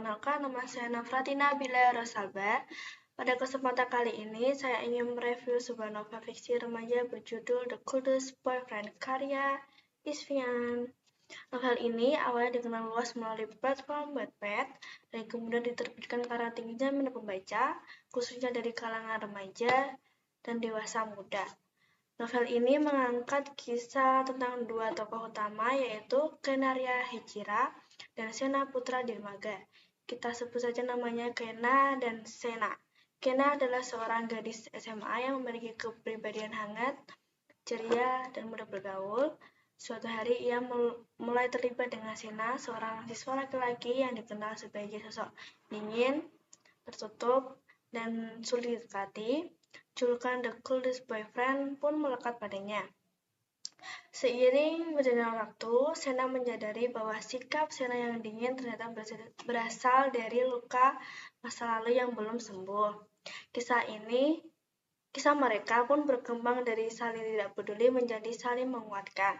Perkenalkan, nama saya Nafratina Bila Rosalba. Pada kesempatan kali ini, saya ingin mereview sebuah novel fiksi remaja berjudul The Coolest Boyfriend karya Isfian. Novel ini awalnya dikenal luas melalui platform Wattpad dan kemudian diterbitkan karena tingginya minat pembaca, khususnya dari kalangan remaja dan dewasa muda. Novel ini mengangkat kisah tentang dua tokoh utama, yaitu Kenaria Hechira dan Sena Putra Dermaga. Kita sebut saja namanya Kena dan Sena. Kena adalah seorang gadis SMA yang memiliki kepribadian hangat, ceria, dan mudah bergaul. Suatu hari ia mulai terlibat dengan Sena, seorang siswa laki-laki yang dikenal sebagai sosok dingin, tertutup, dan sulit didekati. Julukan The Coolest Boyfriend pun melekat padanya. Seiring berjalannya waktu, Sena menyadari bahwa sikap Sena yang dingin ternyata berasal dari luka masa lalu yang belum sembuh. Kisah mereka pun berkembang dari saling tidak peduli menjadi saling menguatkan.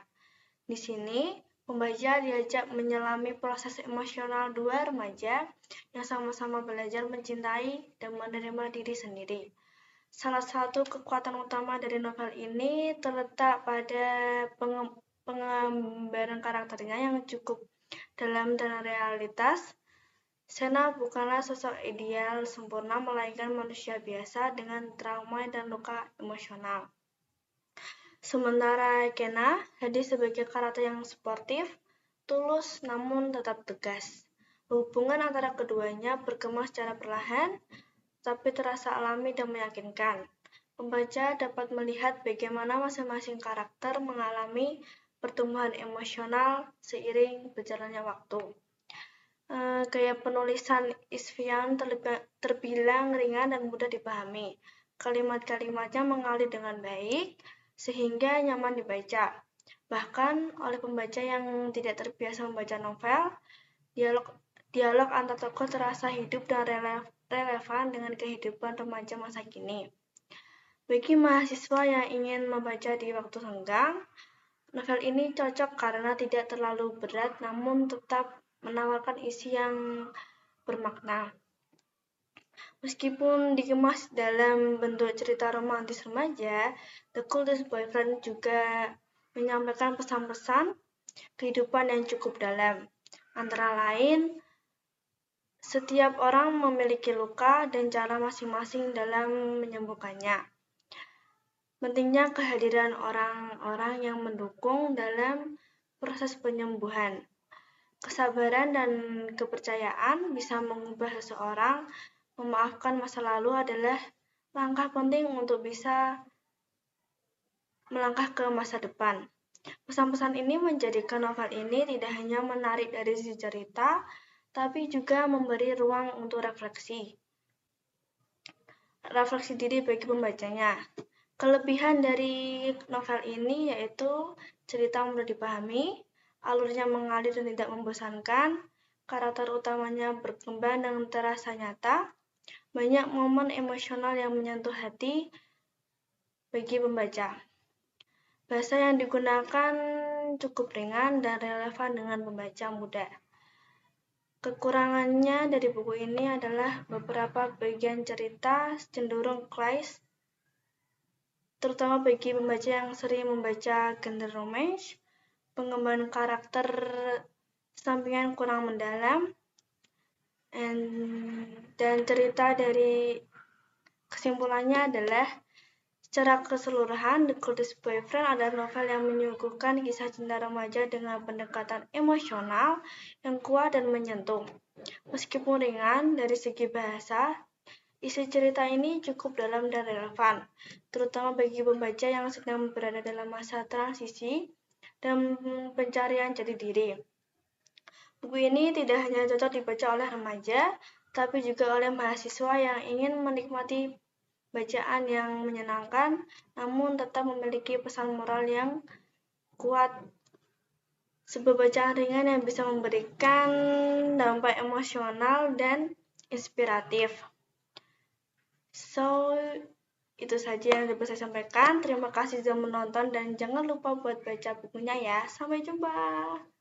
Di sini, pembaca diajak menyelami proses emosional dua remaja yang sama-sama belajar mencintai dan menerima diri sendiri. Salah satu kekuatan utama dari novel ini terletak pada penggambaran karakternya yang cukup dalam dan realitas. Sena bukanlah sosok ideal sempurna, melainkan manusia biasa dengan trauma dan luka emosional. Sementara Kena hadir sebagai karakter yang sportif, tulus namun tetap tegas. Hubungan antara keduanya berkembang secara perlahan, tapi terasa alami dan meyakinkan. Pembaca dapat melihat bagaimana masing-masing karakter mengalami pertumbuhan emosional seiring berjalannya waktu. Gaya penulisan Isfian terbilang ringan dan mudah dipahami. Kalimat-kalimatnya mengalir dengan baik, sehingga nyaman dibaca. Bahkan oleh pembaca yang tidak terbiasa membaca novel, dialog antar tokoh terasa hidup dan relevan dengan kehidupan remaja masa kini. Bagi mahasiswa yang ingin membaca di waktu senggang, novel ini cocok karena tidak terlalu berat namun tetap menawarkan isi yang bermakna. Meskipun dikemas dalam bentuk cerita romantis remaja, The Coolest Boyfriend juga menyampaikan pesan-pesan kehidupan yang cukup dalam. Antara lain, setiap orang memiliki luka dan cara masing-masing dalam menyembuhkannya. Pentingnya kehadiran orang-orang yang mendukung dalam proses penyembuhan. Kesabaran dan kepercayaan bisa mengubah seseorang. Memaafkan masa lalu adalah langkah penting untuk bisa melangkah ke masa depan. Pesan-pesan ini menjadikan novel ini tidak hanya menarik dari sisi cerita, tapi juga memberi ruang untuk refleksi diri bagi pembacanya. Kelebihan dari novel ini yaitu cerita mudah dipahami, alurnya mengalir dan tidak membosankan, karakter utamanya berkembang dan terasa nyata, banyak momen emosional yang menyentuh hati bagi pembaca. Bahasa yang digunakan cukup ringan dan relevan dengan pembaca muda. Kekurangannya dari buku ini adalah beberapa bagian cerita cenderung klise, terutama bagi pembaca yang sering membaca genre romance. Pengembangan karakter sampingan kurang mendalam, dan cerita dari kesimpulannya adalah secara keseluruhan, The Coolest Boyfriend adalah novel yang menyuguhkan kisah cinta remaja dengan pendekatan emosional yang kuat dan menyentuh. Meskipun ringan dari segi bahasa, isi cerita ini cukup dalam dan relevan, terutama bagi pembaca yang sedang berada dalam masa transisi dan pencarian jati diri. Buku ini tidak hanya cocok dibaca oleh remaja, tapi juga oleh mahasiswa yang ingin menikmati bacaan yang menyenangkan, namun tetap memiliki pesan moral yang kuat. Sebuah bacaan ringan yang bisa memberikan dampak emosional dan inspiratif. Itu saja yang dapat saya sampaikan. Terima kasih sudah menonton dan jangan lupa buat baca bukunya ya. Sampai jumpa.